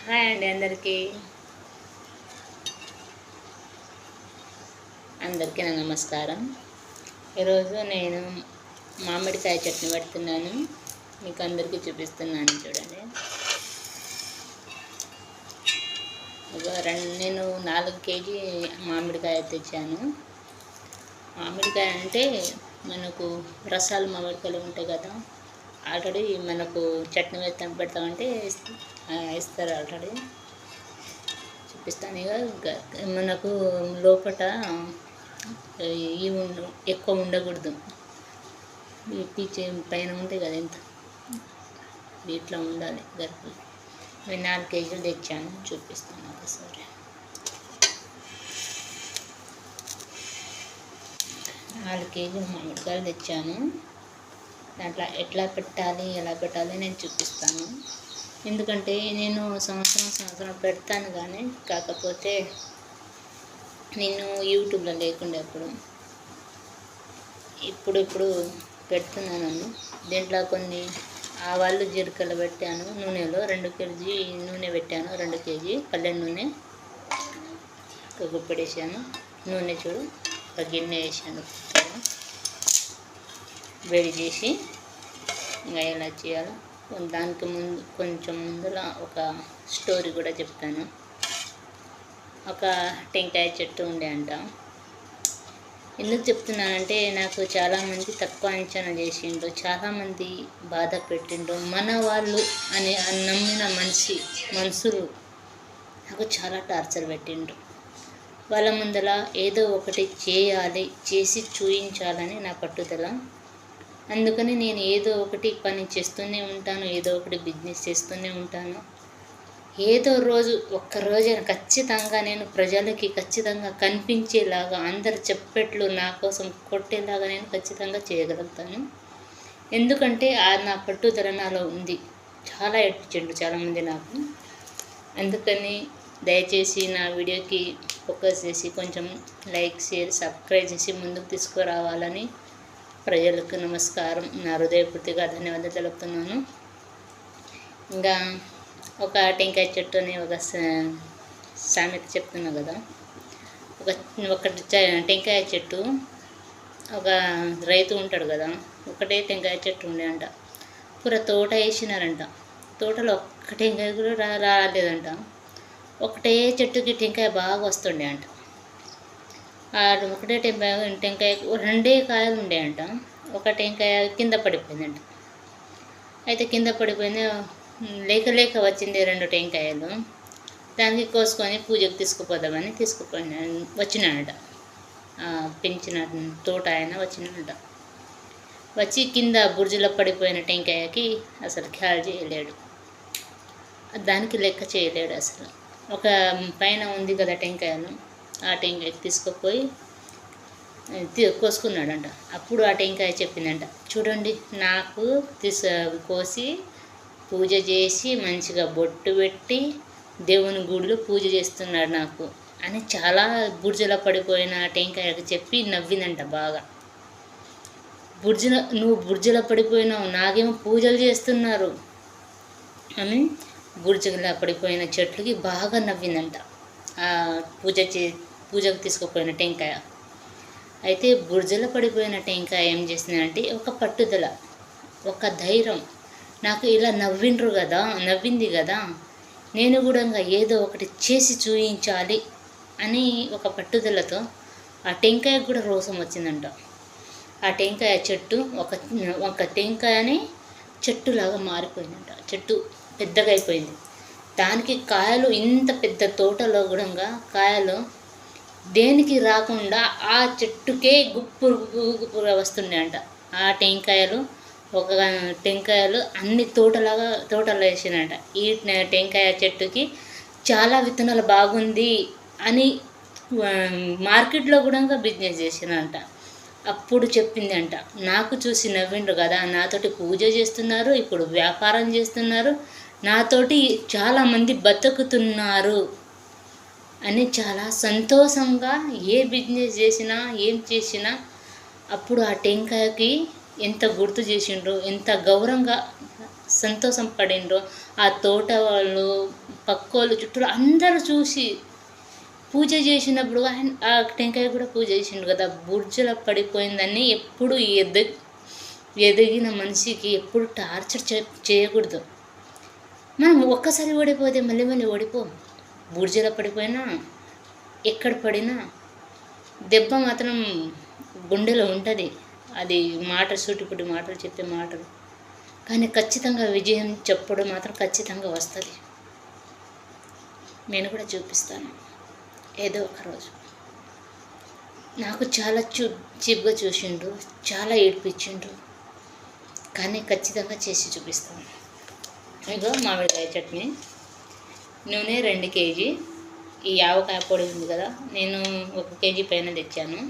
Hi అండి అందరికీ నా నమస్కారం. ఈరోజు నేను మామిడికాయ చట్నీ పెడుతున్నాను. మీకు అందరికీ చూపిస్తున్నాను చూడండి. నేను 4 కేజీ మామిడికాయ తెచ్చాను. మామిడికాయ అంటే మనకు రసాలు మామిడికాయలు ఉంటాయి కదా, ఆల్రెడీ మనకు చట్నీ పెడతామంటే ఇస్తారు. ఆల్రెడీ చూపిస్తాను. ఇక మనకు లోపల ఎక్కువ ఉండకూడదు. ఈ పీచే పైన ఉంటాయి కదా, ఎంత ఇట్లా ఉండాలి గరుకులు. నేను 4 కేజీలు తెచ్చాను, చూపిస్తాను ఒకసారి. 4 కేజీలు మామిడికాయలు తెచ్చాను. దాంట్లో ఎట్లా పెట్టాలి, ఎలా పెట్టాలి నేను చూపిస్తాను. ఎందుకంటే నేను సంవత్సరం పెడతాను, కానీ కాకపోతే నేను యూట్యూబ్లో లేకుండే ఇప్పుడు పెడుతున్నాను. దీంట్లో కొన్ని ఆవాలు జీలకర్ర పెట్టాను. నూనెలో 2 కేజీ నూనె పెట్టాను. 2 కేజీ పల్లె నూనె ఒక గుప్పెడేసాను. నూనె చూడు, ఒక గిన్నె వేసాను. వేడి చేసి ఇంకా ఎలా చేయాలో దానికి కొంచెం ముందులా ఒక స్టోరీ కూడా చెప్తాను. ఒక టెంకాయ చెట్టు ఉండే అంట. ఎందుకు చెప్తున్నానంటే, నాకు చాలామంది తక్కువ అంచనా చేసిండ్రు, చాలామంది బాధ పెట్టిండ్రు. మన వాళ్ళు అని నమ్మిన మనుషులు నాకు చాలా టార్చర్ పెట్టిండ్రు. వాళ్ళ ముందర ఏదో ఒకటి చేయాలి, చేసి చూయించాలని నా పట్టుదల. అందుకని నేను ఏదో ఒకటి పని చేస్తూనే ఉంటాను, ఏదో ఒకటి బిజినెస్ చేస్తూనే ఉంటాను. ఏదో ఒక్కరోజైనా ఖచ్చితంగా నేను ప్రజలకి ఖచ్చితంగా కనిపించేలాగా, అందరు చెప్పేట్లు నా కోసం కొట్టేలాగా నేను ఖచ్చితంగా చేయగలుగుతాను. ఎందుకంటే నా పట్టుదల నాలో ఉంది. చాలా ఏడ్పించండు చాలామంది నాకు. అందుకని దయచేసి నా వీడియోకి ఫోకస్ చేసి కొంచెం లైక్, షేర్, సబ్స్క్రైబ్ చేసి ముందుకు తీసుకురావాలని ప్రజలకు నమస్కారం, నా హృదయపూర్తిగా ధన్యవాదాలు తెలుపుతున్నాను. ఇంకా ఒక టెంకాయ చెట్టు అని ఒక సామెత చెప్తున్నా కదా. ఒక టెంకాయ చెట్టు, ఒక రైతు ఉంటాడు కదా, ఒకటే టెంకాయ చెట్టు ఉండే అంట. పూర తోట వేసినారంట. తోటలో ఒక్క టెంకాయ కూడా రాలేదంట. ఒకటే చెట్టుకి టెంకాయ బాగా వస్తుండే అంట. ఒకటే టెంకాయ 2 కాయలు ఉండే అంట. ఒక టెంకాయ కింద పడిపోయిందంట. అయితే కింద పడిపోయింది, లేక వచ్చింది 2 టెంకాయలు. దానికి కోసుకొని పూజకు తీసుకుపోదామని వచ్చినాడట. పెంచిన తోట ఆయన వచ్చినాడట. వచ్చి కింద బుర్జులో పడిపోయిన టెంకాయకి అసలు ఖ్యాల్ చేయలేడు, దానికి లెక్క చేయలేడు అసలు. ఒక పైన ఉంది కదా టెంకాయను, ఆ టెంకాయకి తీసుకుపోయి కోసుకున్నాడంట. అప్పుడు ఆ టెంకాయ చెప్పిందంట, చూడండి నాకు కోసి పూజ చేసి మంచిగా బొట్టు పెట్టి దేవుని గుడిలో పూజ చేస్తున్నాడు నాకు అని చాలా బుర్జలో పడిపోయిన టెంకాయకు చెప్పి నవ్విందంట బాగా. నువ్వు బుర్జలో పడిపోయినావు, నాకేమో పూజలు చేస్తున్నారు అని బుర్జలో పడిపోయిన చెట్లకి బాగా నవ్విందంట ఆ పూజకు తీసుకుపోయిన టెంకాయ. అయితే బుర్జలో పడిపోయిన టెంకాయ ఏం చేసిందంటే, ఒక పట్టుదల, ఒక ధైర్యం. నాకు ఇలా నవ్వింది కదా, నేను కూడా ఏదో ఒకటి చేసి చూయించాలి అని ఒక పట్టుదలతో ఆ టెంకాయ కూడా రోసం వచ్చిందంట. ఆ టెంకాయ చెట్టు ఒక టెంకాయని చెట్టులాగా మారిపోయిందంట. చెట్టు పెద్దగా అయిపోయింది. దానికి కాయలు, ఇంత పెద్ద తోటలో కూడా కాయలు దేనికి రాకుండా ఆ చెట్టుకే గుప్పుగా వస్తుండే అంట. ఆ టెంకాయలు అన్ని తోటలో వేసినట. ఈ టెంకాయ చెట్టుకి చాలా విత్తనాలు బాగుంది అని మార్కెట్లో కూడా బిజినెస్ చేసినంట. అప్పుడు చెప్పింది అంట, నాకు చూసి నవ్విండ్రు కదా, నాతోటి పూజ చేస్తున్నారు, ఇప్పుడు వ్యాపారం చేస్తున్నారు, నాతోటి చాలామంది బతుకుతున్నారు అని చాలా సంతోషంగా ఏ బిజినెస్ చేసినా ఏం చేసినా అప్పుడు ఆ టెంకాయకి ఎంత గుర్తు చేసిండ్రు, ఎంత గౌరవంగా సంతోషం పడిండ్రో ఆ తోట వాళ్ళు పక్కోళ్ళు చుట్టూ అందరూ చూసి పూజ చేసినప్పుడు ఆ టెంకాయ కూడా పూజ చేసిండు కదా. బుర్జలో పడిపోయిందని ఎప్పుడు ఎదిగిన మనిషికి ఎప్పుడు టార్చర్ చేయకూడదు. మనం ఒక్కసారి ఓడిపోతే మళ్ళీ మళ్ళీ ఓడిపోం. బుర్జలో పడిపోయినా ఎక్కడ పడినా దెబ్బ మాత్రం గుండెలో ఉంటుంది. అది సూటిపుటి మాటలు చెప్పే మాటలు, కానీ ఖచ్చితంగా విజయం చెప్పడం మాత్రం ఖచ్చితంగా వస్తుంది. నేను కూడా చూపిస్తాను ఏదో ఒక రోజు. నాకు చాలా చీప్గా చూసిండు, చాలా ఏడిపించిండు, కానీ ఖచ్చితంగా చేసి చూపిస్తాను. ఇగో మామిడికాయ చట్నీ, నూనె 2 కేజీ, ఈ ఆవకాయ పొడి ఉంది కదా, నేను 1 కేజీ పైన తెచ్చాను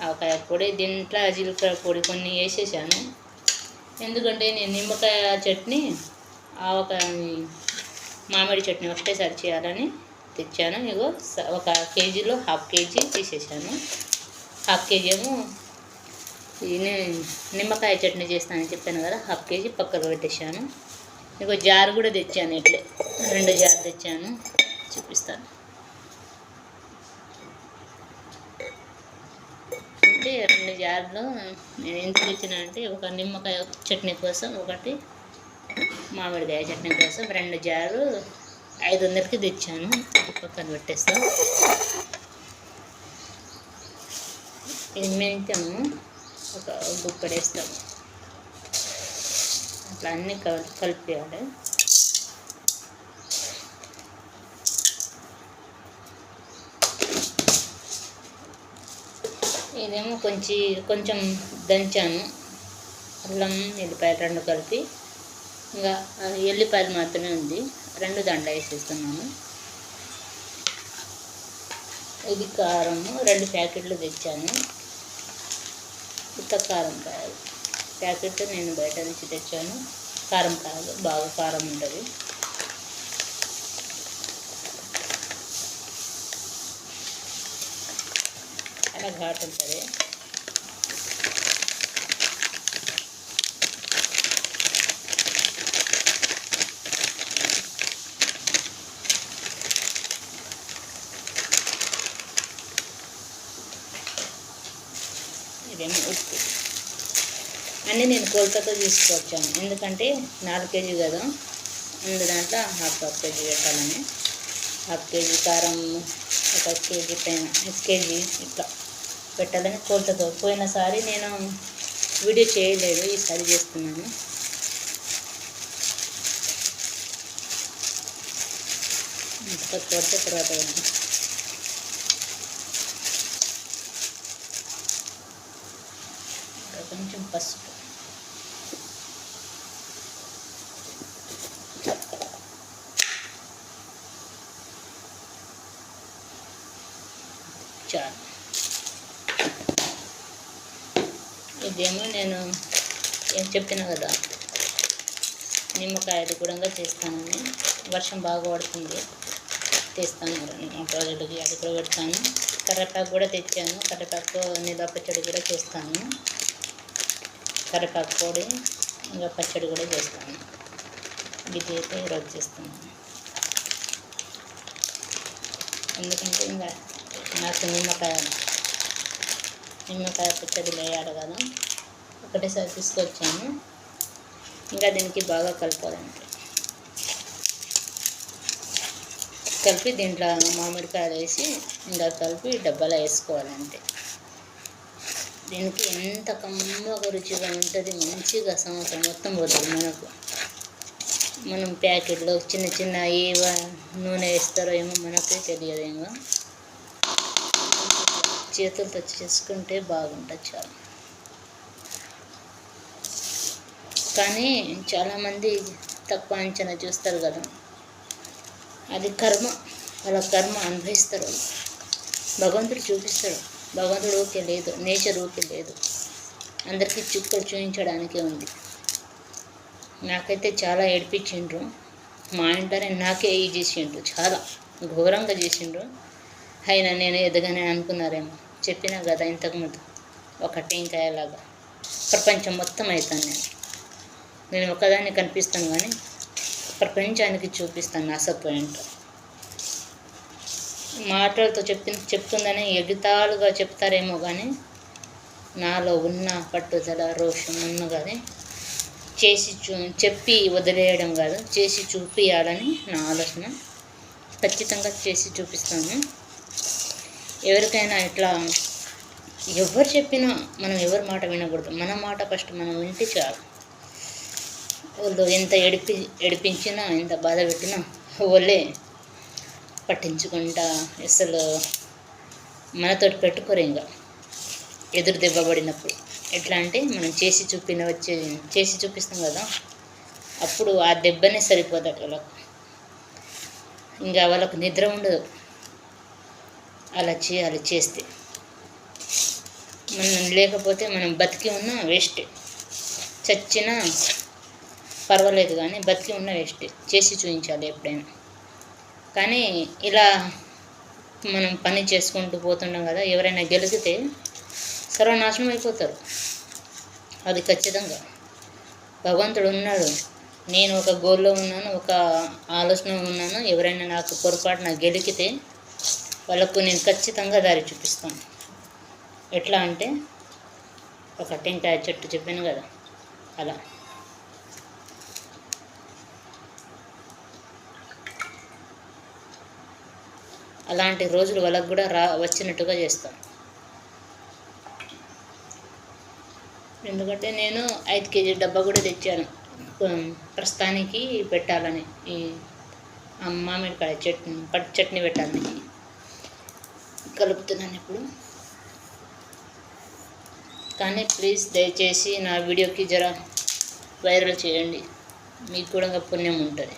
ఆవకాయ పొడి. దీంట్లో జీలకర్ర పొడి కొన్ని వేసేసాను, ఎందుకంటే నేను నిమ్మకాయ చట్నీ ఆవకాయ మామిడి చట్నీ ఒకటేసారి చేయాలని తెచ్చాను. ఇగో 1 కేజీలో 1/2 కేజీ తీసేసాను. 1/2 కేజీ ఏమో నిమ్మకాయ చట్నీ చేస్తానని చెప్పాను కదా, 1/2 కేజీ పక్కకు పెట్టేశాను. ఇగో జారు కూడా తెచ్చాను, ఇట్లే 2 జారు తెచ్చాను, చూపిస్తాను. అంటే 2 జార్లు నేను ఎంత తెచ్చినా అంటే, ఒక నిమ్మకాయ చట్నీ కోసం, ఒకటి మామిడికాయ చట్నీ కోసం 2 జారు 500కి తెచ్చాను. పక్కన పెట్టేస్తాం. ఇది మెంతము ఒక గుప్పడేస్తాము, అట్లా అన్నీ కలిపేయాలి. ఇదేమో కొంచెం దంచాను, అల్లం ఎల్లిపాయలు 2 కలిపి, ఇంకా ఎల్లిపాయలు మాత్రమే ఉంది, 2 దండ వేసేస్తున్నాను. ఇది కారము 2 ప్యాకెట్లు తెచ్చాను. ఉత్త కారం కాదు, ప్యాకెట్ నేను బయట నుంచి తెచ్చాను. కారం కాదు, బాగా కారం ఉంటుంది. అలా ఘాటు ఉంటుంది. ఇదేమో ఉప్పు, అన్నీ నేను కొలతతో తీసుకొచ్చాను, ఎందుకంటే 4 కేజీ కదా, దాంట్లో హాఫ్ కేజీ పెట్టాలని. 1/2 కేజీ కారం, 1 కేజీ పైన 1 కేజీ ఇట్లా పెట్టాలని కొలతతో. పోయినసారి నేను వీడియో చేయలేదు, ఈసారి చేస్తున్నాను. కొడితే తర్వాత కొంచెం పసుపు, చాలు. ఇదేమో నేను ఏం చెప్పినా కదా, నిమ్మకాయలు కూడా చేస్తానని. వర్షం బాగా పడుతుంది, తెస్తాను 2 రోజులకి, అది కూడా పెడతాను. కరివేపాకు కూడా తెచ్చాను, కరివేపాకు నిల్వ పచ్చడి కూడా చేస్తాను. కరివేపాకు పొడి ఇంకా పచ్చడి కూడా చేస్తాను. ఇది అయితే ఈరోజు చేస్తున్నాను, ఎందుకంటే ఇంకా నాకు నిమ్మకాయ పచ్చడి వేయాలి కదా, ఒకటేసారి తీసుకొచ్చాను. ఇంకా దీనికి బాగా కలపాలంటే కలిపి దీంట్లో మామిడికాయలు వేసి ఇంకా కలిపి డబ్బాలో వేసుకోవాలంటే దీనికి ఎంత కమ్మగా రుచిగా ఉంటుంది, మంచిగా సంవత్సరం మొత్తం పోతుంది మనకు. మనం ప్యాకెట్లో చిన్న ఏ నూనె వేస్తారో ఏమో మనకే తెలియదు. ఇంకా చేతులతో చేసుకుంటే బాగుంటుంది చాలా. కానీ చాలామంది తక్కువ అంచనా చూస్తారు కదా, అది కర్మ, వాళ్ళ కర్మ అనుభవిస్తారు. భగవంతుడు చూపిస్తాడు, భగవంతుడు ఊరికే లేదు, నేచర్ ఊరికే లేదు, అందరికీ చుక్కలు చూపించడానికే ఉంది. నాకైతే చాలా ఏడిపించిండ్రు మా ఇంట్లోనే, నాకే ఈ చేసిండ్రు, చాలా ఘోరంగా చేసిండ్రు. అయినా నేను ఎదగానే అనుకున్నారేమో, చెప్పినా కదా ఇంతకుముందు, ఒక టెంకాయలాగా ప్రపంచం మొత్తం అవుతాను నేను. నేను ఒకదాన్ని కనిపిస్తాను కానీ ప్రపంచానికి చూపిస్తాను నా సత్వం ఏంటో. మాటలతో చెప్తుందని ఎగతాళిగా చెప్తారేమో కానీ నాలో ఉన్న పట్టుదల రోషం ఉన్న కానీ చెప్పి వదిలేయడం కాదు, చేసి చూపించాలని నా ఆలోచన. ఖచ్చితంగా చేసి చూపిస్తాను. ఎవరికైనా ఇట్లా ఎవరు చెప్పినా మనం ఎవరి మాట వినకూడదు. మన మాట ఫస్ట్ మనం వింటే చాలు. వాళ్ళు ఎంత ఏడిపించినా ఎంత బాధ పెట్టినా వాళ్ళే పట్టించుకుంటా అసలు మనతోటి పెట్టుకోరు. ఇంకా ఎదురు దెబ్బపడినప్పుడు ఎట్లా అంటే మనం చేసి చూపిస్తాం కదా, అప్పుడు ఆ దెబ్బనే సరిపోతాడు వాళ్ళకు. ఇంకా వాళ్ళకు నిద్ర ఉండదు అలా చేస్తే. మనం లేకపోతే మనం బతికి ఉన్నా వేస్ట్, చచ్చినా పర్వాలేదు కానీ బతికి ఉన్న వేస్ట్. చేసి చూపించాలి ఎప్పుడైనా. కానీ ఇలా మనం పని చేసుకుంటూ పోతుంటాం కదా, ఎవరైనా గెలిగితే సర్వనాశనం అయిపోతారు. అది ఖచ్చితంగా. భగవంతుడు ఉన్నాడు, నేను ఒక గోల్లో ఉన్నాను, ఒక ఆలోచన ఉన్నాను. ఎవరైనా నాకు పొరపాటున గెలికితే వాళ్ళకు నేను ఖచ్చితంగా దారి చూపిస్తాను. ఎట్లా అంటే ఒక టెంకాయ చెట్టు చెప్పాను కదా, అలా. అలాంటి రోజులు వాళ్ళకు కూడా వచ్చినట్టుగా చేస్తాను. ఎందుకంటే నేను 5 కేజీ డబ్బా కూడా తెచ్చాను ప్రస్తుతానికి పెట్టాలని. ఈ మామిడికాయ పట్టు చట్నీ పెట్టాలని కలుపుతున్నాను ఇప్పుడు. కానీ ప్లీజ్ దయచేసి నా వీడియోకి జర వైరల్ చేయండి, మీకు కూడా పుణ్యం ఉంటుంది.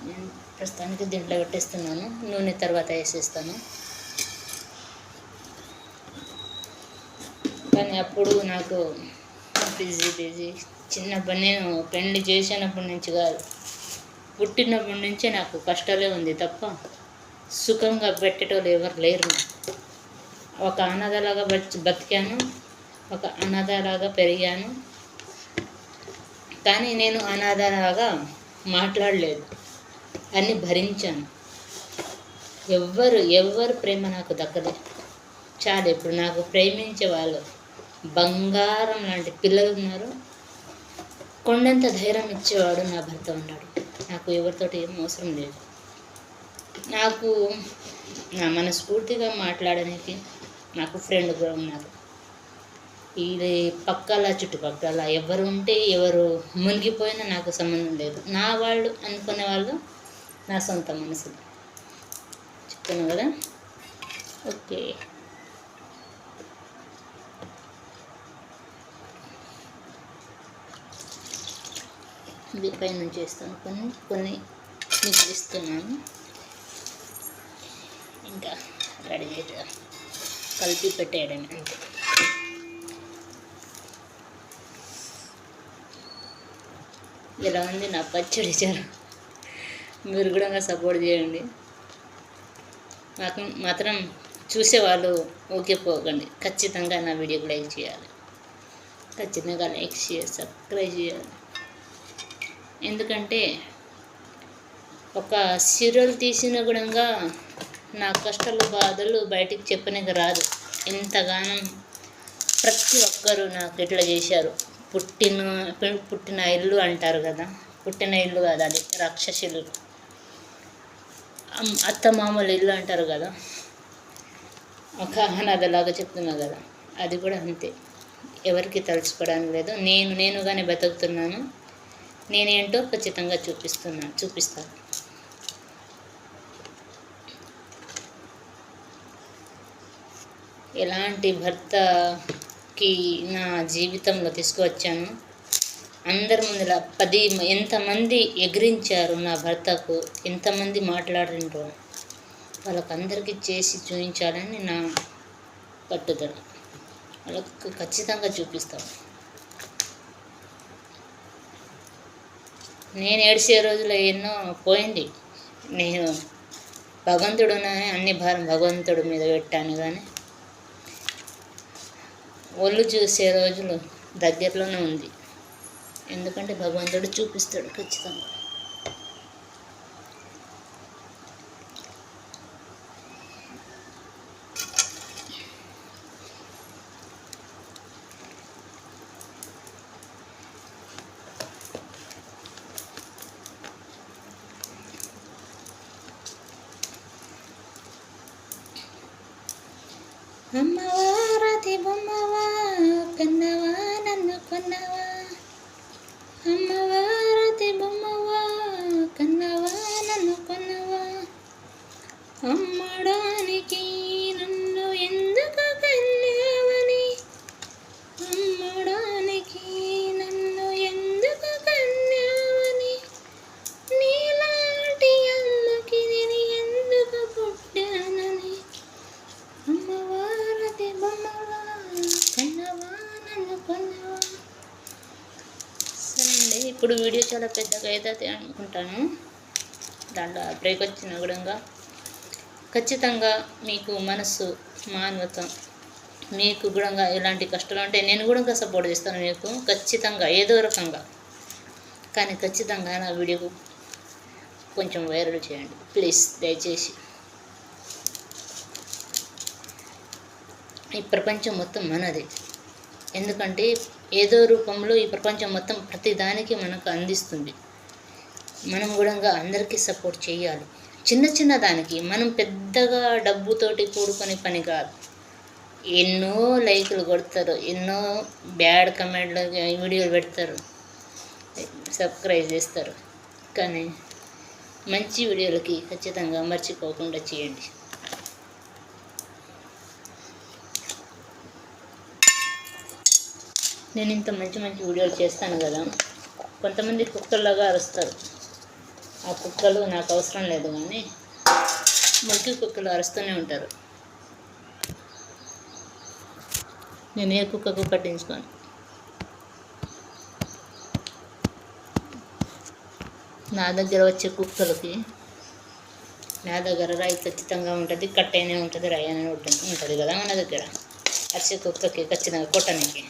నేను ప్రస్తుతానికి దీంట్లో పెట్టేస్తున్నాను, నూనె తర్వాత వేసేస్తాను. కానీ అప్పుడు నాకు బిజీ చిన్నప్పటి నేను పెళ్లి చేసినప్పటి నుంచి కాదు, పుట్టినప్పటి నుంచే నాకు కష్టాలే ఉంది తప్ప సుఖంగా పెట్టేటోళ్ళు ఎవరు లేరు. ఒక అనాథలాగా బతికాను, ఒక అనాథలాగా పెరిగాను. కానీ నేను అనాథలాగా మాట్లాడలేదు, అన్నీ భరించాను. ఎవ్వరు ప్రేమ నాకు దక్కలేదు. చాలా ఇప్పుడు నాకు ప్రేమించే వాళ్ళు బంగారం లాంటి పిల్లలు ఉన్నారు. కొండంత ధైర్యం ఇచ్చేవాడు నా భర్త ఉన్నాడు. నాకు ఎవరితోటి ఏం అవసరం లేదు. నాకు నా మనస్ఫూర్తిగా మాట్లాడడానికి నాకు ఫ్రెండ్ కూడా ఉన్నారు. ఇది చుట్టుపక్కల ఎవరు ఉంటే ఎవరు మునిగిపోయినా నాకు సంబంధం లేదు. నా వాళ్ళు అనుకునే వాళ్ళు నా సొంత మనసులు. చెప్తాను కదా. ఓకే, ఇది పైన చేస్తాను, కొన్ని మీకు ఇస్తున్నాను. ఇంకా రెడీ కలిపి పెట్టేయడమే అంతే. ఇలా ఉంది నా పచ్చడి చారు. మీరు కూడా సపోర్ట్ చేయండి. నాకు మాత్రం చూసేవాళ్ళు ఓకే పోకండి, ఖచ్చితంగా నా వీడియోకి లైక్ చేయాలి, ఖచ్చితంగా లైక్ షేర్ సబ్స్క్రైబ్ చేయాలి. ఎందుకంటే ఒక సీరియల్ తీసిన కూడా నా కష్టాలు బాధలు బయటికి చెప్పడానికి రాదు. ఎంతగానో ప్రతి ఒక్కరూ నాకు ఇట్లా చేశారు. పుట్టిన ఇల్లు అంటారు కదా, పుట్టిన ఇల్లు కాదు అది, రాక్షసులు. అత్త మామూలు ఇల్లు అంటారు కదా, ఒక అనాథలాగా చెప్తున్నా కదా, అది కూడా అంతే. ఎవరికి తలుచుకోవడానికి లేదు. నేనుగానే బతుకుతున్నాను. నేనేంటో ఖచ్చితంగా చూపిస్తాను. ఎలాంటి భర్తకి నా జీవితంలో తీసుకువచ్చాను. అందరి ముందులా ఎంతమంది ఎగిరించారు నా భర్తకు, ఎంతమంది మాట్లాడిండ్రు, వాళ్ళకందరికీ చేసి చూపించాలని నా పట్టుదల. వాళ్ళకు ఖచ్చితంగా చూపిస్తాను. నేను ఏడ్చే రోజులు ఎన్నో పోయింది. నేను భగవంతుడునని అన్ని భారం భగవంతుడి మీద పెట్టాను. కానీ ఒళ్ళు చూసే రోజులు దగ్గరలోనే ఉంది. ఎందుకంటే భగవంతుడు చూపిస్తాడు ఖచ్చితంగా. అమ్మవా రాతి బొమ్మవా కన్నవా నన్ను కొన్నవా, అమ్మవా రాతి బొమ్మవా కన్నవా నన్ను కొన్నవా, అమ్మడానికి నన్ను ఎందుకు కన్నావని, అమ్మడానికి నన్ను ఎందుకు కన్నావని, నీలాంటి అమ్మకి నేను ఎందుకు పుట్టానని, అమ్మవా రాతి బొమ్మవా కన్నవా నన్ను కొన్నవా. సరే అండి, ఇప్పుడు వీడియో చాలా పెద్దగా అవుతుంది అనుకుంటాను. దాంట్లో బ్రేక్ వచ్చిన కూడా ఖచ్చితంగా మీకు మనసు మానవత్వం, మీకు కూడా ఎలాంటి కష్టాలు అంటే నేను కూడా సపోర్ట్ చేస్తాను మీకు ఖచ్చితంగా ఏదో రకంగా. కానీ ఖచ్చితంగా నా వీడియోకు కొంచెం వైరల్ చేయండి ప్లీజ్, దయచేసి. ఈ ప్రపంచం మొత్తం మనది. ఎందుకంటే ఏదో రూపంలో ఈ ప్రపంచం మొత్తం ప్రతిదానికి మనకు అందిస్తుంది. మనం కూడా అందరికీ సపోర్ట్ చేయాలి. చిన్న చిన్న దానికి మనం పెద్దగా డబ్బుతోటి కూడుకునే పని కాదు. ఎన్నో లైకులు కొడతారు, ఎన్నో బ్యాడ్ కమెంట్లు వీడియోలు పెడతారు, సబ్స్క్రైబ్ చేస్తారు. కానీ మంచి వీడియోలకి ఖచ్చితంగా మర్చిపోకుండా చేయండి. నేను ఇంత మంచి మంచి వీడియోలు చేస్తాను కదా, కొంతమంది కుక్కల్లాగా అరుస్తారు. ఆ కుక్కలు నాకు అవసరం లేదు, కానీ మురికి కుక్కలు అరుస్తూనే ఉంటారు. నేను ఏ కుక్కకు పట్టించుకోను. నా దగ్గర వచ్చే కుక్కలకి నా దగ్గర రాయి ఖచ్చితంగా ఉంటుంది, కట్టైనే ఉంటుంది, రాయి అనే ఉంటుంది కదా మన దగ్గర. వచ్చే కుక్కకి ఖచ్చితంగా కొట్టడానికి,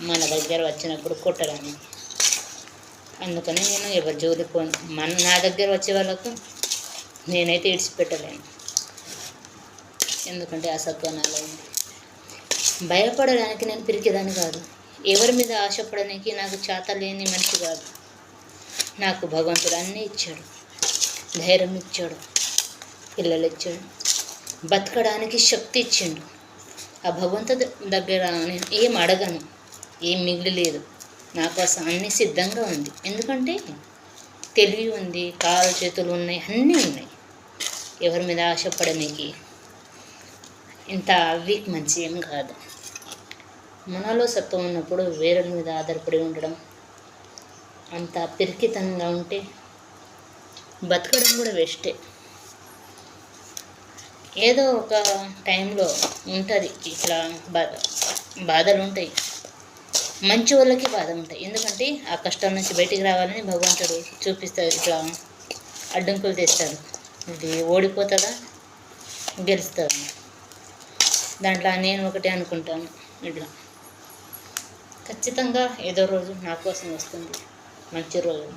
మన దగ్గర వచ్చినప్పుడు కొట్టడానికి. అందుకని నేను ఎవరి జోలికి పోను. నా దగ్గర వచ్చే వాళ్ళకు నేనైతే ఇడిచిపెట్టలేను. ఎందుకంటే అసత్వం నాలో ఉంది. భయపడడానికి నేను పిరికిదాన్ని కాదు. ఎవరి మీద ఆశపడడానికి నాకు చేత లేని మనిషి కాదు. నాకు భగవంతుడు అన్నీ ఇచ్చాడు, ధైర్యం ఇచ్చాడు, పిల్లలు ఇచ్చాడు, బతకడానికి శక్తి ఇచ్చిండు. ఆ భగవంతుడి దగ్గర నేను ఏం అడగను, ఏం మిగిలి లేదు. నా కోసం అన్నీ సిద్ధంగా ఉంది. ఎందుకంటే తెలివి ఉంది, కాళ్ళు చేతులు ఉన్నాయి, అన్నీ ఉన్నాయి. ఎవరి మీద ఆశపడడానికి ఇంత వీక్ మంచి ఏం కాదు. మనలో సత్వం ఉన్నప్పుడు వేరే మీద ఆధారపడి ఉండడం, అంత పిరికితనంగా ఉంటే బతకడం కూడా వేస్టే. ఏదో ఒక టైంలో ఉంటుంది ఇట్లా బాధలు ఉంటాయి. మంచి వాళ్ళకి బాధ ఉంటాయి. ఎందుకంటే ఆ కష్టం నుంచి బయటికి రావాలని భగవంతుడు చూపిస్తాడు, ఇట్లా అడ్డంకులు తెస్తాడు. ఇది ఓడిపోతుందా గెలుస్తుందా, దాంట్లో నేను ఒకటే అనుకుంటాను. ఇట్లా ఖచ్చితంగా ఏదో రోజు నా కోసం వస్తుంది, మంచి రోజు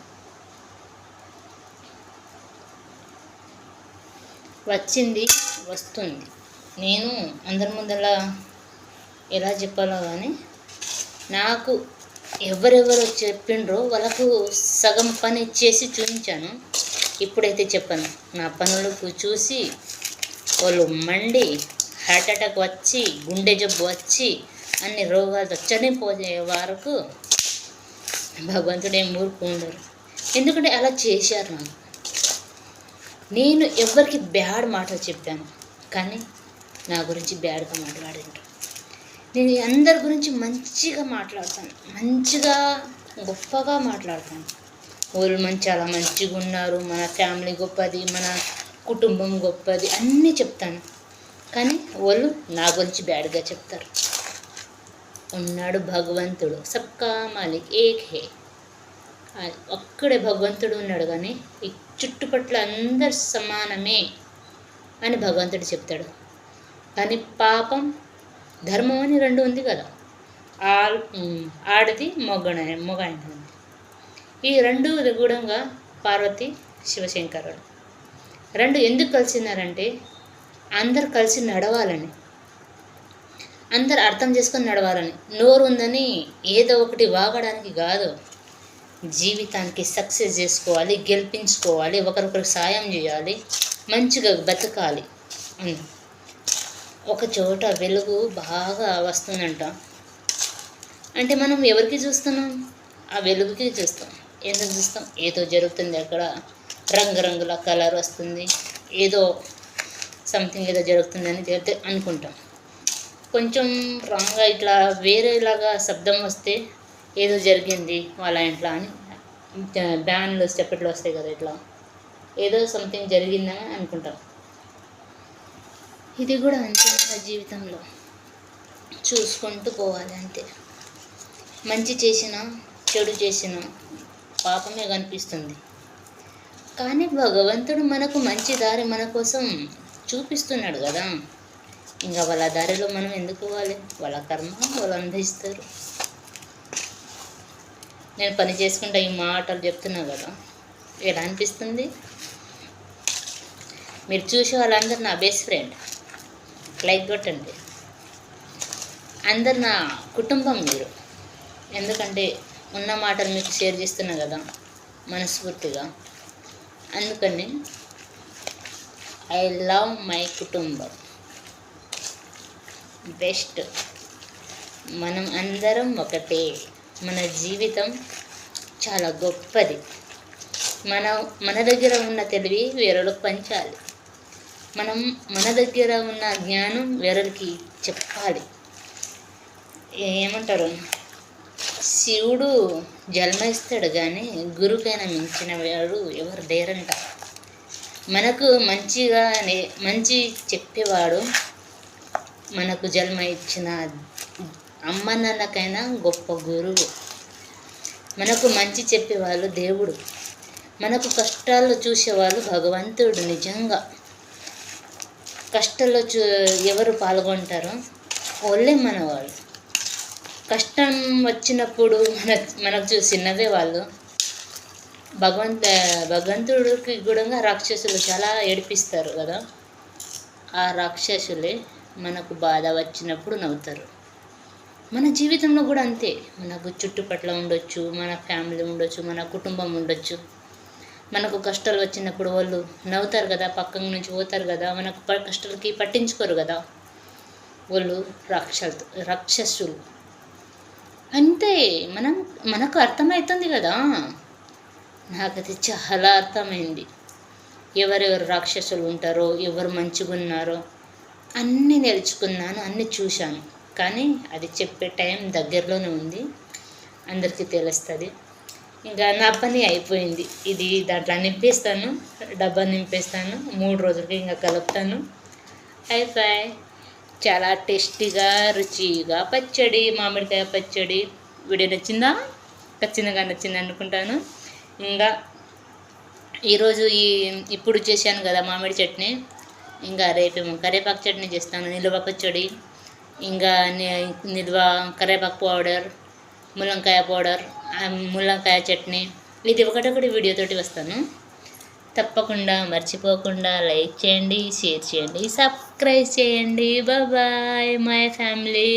వచ్చింది, వస్తుంది. నేను అందరి ముందలా ఎలా చెప్పాలో కానీ నాకు ఎవరెవరు చెప్పిండ్రో వాళ్ళకు సగం పని చేసి చూపించాను. ఇప్పుడైతే చెప్పను. నా పనులకు చూసి వాళ్ళు మండి హార్ట్ అటాక్ వచ్చి, గుండె జబ్బు వచ్చి, అన్ని రోగాలు చనిపోయే వరకు భగవంతుడు ఏం ఊరుకు ఉండరు. ఎందుకంటే అలా చేశారు నాకు. నేను ఎవరికి బ్యాడ్ మాటలు చెప్పాను, కానీ నా గురించి బ్యాడ్గా మాట్లాడిండ్రు. నేను అందరి గురించి మంచిగా మాట్లాడతాను, మంచిగా గొప్పగా మాట్లాడతాను. వాళ్ళు చాలా మంచిగా ఉన్నారు, మన ఫ్యామిలీ గొప్పది, మన కుటుంబం గొప్పది అన్నీ చెప్తాను. కానీ వాళ్ళు నా గురించి బ్యాడ్గా చెప్తారు. ఉన్నాడు భగవంతుడు, సబ్కా మాలిక్ ఏక్ హే, ఒక్కడే భగవంతుడు ఉన్నాడు. కానీ ఈ చుట్టుపట్ల అందరు సమానమే అని భగవంతుడు చెప్తాడు. కానీ పాపం ధర్మం అని రెండు ఉంది కదా, ఆల్ ఆడిది మొగ అయినది. ఈ రెండు కూడా పార్వతి శివశంకరుడు రెండు ఎందుకు కలిసినారంటే అందరు కలిసి నడవాలని, అందరు అర్థం చేసుకొని నడవాలని. నోరు ఉందని ఏదో ఒకటి వాగడానికి కాదు, జీవితానికి సక్సెస్ చేసుకోవాలి, గెలిపించుకోవాలి, ఒకరికొకరికి సాయం చేయాలి, మంచిగా బతకాలి. ఒక చోట వెలుగు బాగా వస్తుందంట అంటే మనం ఎవరికి చూస్తున్నాం? ఆ వెలుగుకి చూస్తాం. ఎందుకు చూస్తాం? ఏదో జరుగుతుంది అక్కడ, రంగురంగుల కలర్ వస్తుంది, ఏదో సంథింగ్ ఏదో జరుగుతుందని అనుకుంటాం. కొంచెం రాంగ్గా ఇట్లా వేరేలాగా శబ్దం వస్తే ఏదో జరిగింది వాళ్ళ ఇంట్లో అని బ్యాన్లు స్టెప్పెట్లు వస్తాయి కదా, ఇట్లా ఏదో సంథింగ్ జరిగిందని అనుకుంటాం. ఇది కూడా అంతే మన జీవితంలో చూసుకుంటూ పోవాలి అంతే. మంచి చేసినా చెడు చేసినా పాపమే కనిపిస్తుంది. కానీ భగవంతుడు మనకు మంచి దారి మన కోసం చూపిస్తున్నాడు కదా, ఇంకా వాళ్ళ దారిలో మనం ఎందుకు పోవాలి? వాళ్ళ కర్మ వాళ్ళు అనుభవిస్తారు. నేను పని చేసుకుంటా ఈ మాటలు చెప్తున్నా కదా, ఎలా అనిపిస్తుంది? మీరు చూసే వాళ్ళందరూ నా బెస్ట్ ఫ్రెండ్, లైక్ కొట్టండి. అందరు నా కుటుంబం మీరు. ఎందుకంటే ఉన్న మాటలు మీకు షేర్ చేస్తున్నా కదా మనస్ఫూర్తిగా. అందుకని ఐ లవ్ మై కుటుంబం బెస్ట్. మనం అందరం ఒకటే. మన జీవితం చాలా గొప్పది. మన దగ్గర ఉన్న తెలివి వేరొకరికి పంచాలి. మన దగ్గర ఉన్న జ్ఞానం వేరొకరికి చెప్పాలి. ఏమంటారు, శివుడు జన్మిస్తాడు కానీ గురుకైనా మించిన వాడు ఎవరు లేరంట. మనకు మంచి చెప్పేవాడు, మనకు జన్మ ఇచ్చిన అమ్మ నాన్నకైనా గొప్ప గురువు. మనకు మంచి చెప్పేవాళ్ళు దేవుడు, మనకు కష్టాలు చూసేవాళ్ళు భగవంతుడు. నిజంగా కష్టాల్లో ఎవరు పాల్గొంటారో వాళ్ళే మనవాళ్ళు. కష్టం వచ్చినప్పుడు మనకు చూసి నవ్వే వాళ్ళు. భగవంతుడికి కూడా రాక్షసులు చాలా ఏడిపిస్తారు కదా, ఆ రాక్షసులే మనకు బాధ వచ్చినప్పుడు నవ్వుతారు. మన జీవితంలో కూడా అంతే. మనకు చుట్టుపక్కల ఉండొచ్చు, మన ఫ్యామిలీ ఉండొచ్చు, మన కుటుంబం ఉండొచ్చు. మనకు కష్టాలు వచ్చినప్పుడు వాళ్ళు నవ్వుతారు కదా, పక్కన నుంచి పోతారు కదా, మనకు కష్టాలకి పట్టించుకోరు కదా, వాళ్ళు రాక్షసులు. అంతే. మనకు అర్థమవుతుంది కదా, నాకది చాలా అర్థమైంది. ఎవరెవరు రాక్షసులు ఉంటారో, ఎవరు మంచిగా ఉన్నారో అన్నీ నేర్చుకున్నాను, అన్నీ చూశాను. కానీ అది చెప్పే టైం దగ్గరలోనే ఉంది, అందరికీ తెలుస్తుంది. ఇంకా నా పని అయిపోయింది. ఇది దాంట్లో నింపేస్తాను, డబ్బా నింపేస్తాను, 3 రోజులకి ఇంకా కలుపుతాను. అయిపోయి చాలా టేస్టీగా రుచిగా పచ్చడి, మామిడికాయ పచ్చడి. వీడియో నచ్చిందా? ఖచ్చితంగా నచ్చింది అనుకుంటాను. ఇంకా ఈరోజు ఇప్పుడు చేశాను కదా మామిడి చట్నీ, ఇంకా రేపేమో కరివేపాకు చట్నీ చేస్తాను, నిల్వ పచ్చడి, ఇంకా నిల్వ కరివేపాకు పౌడర్, ముల్లంకాయ పౌడర్, ముల్లంకాయ చట్నీ. ఇది ఒకటొకటి వీడియోతోటి వస్తాను. తప్పకుండా మర్చిపోకుండా లైక్ చేయండి, షేర్ చేయండి, సబ్స్క్రైబ్ చేయండి. Bye my family.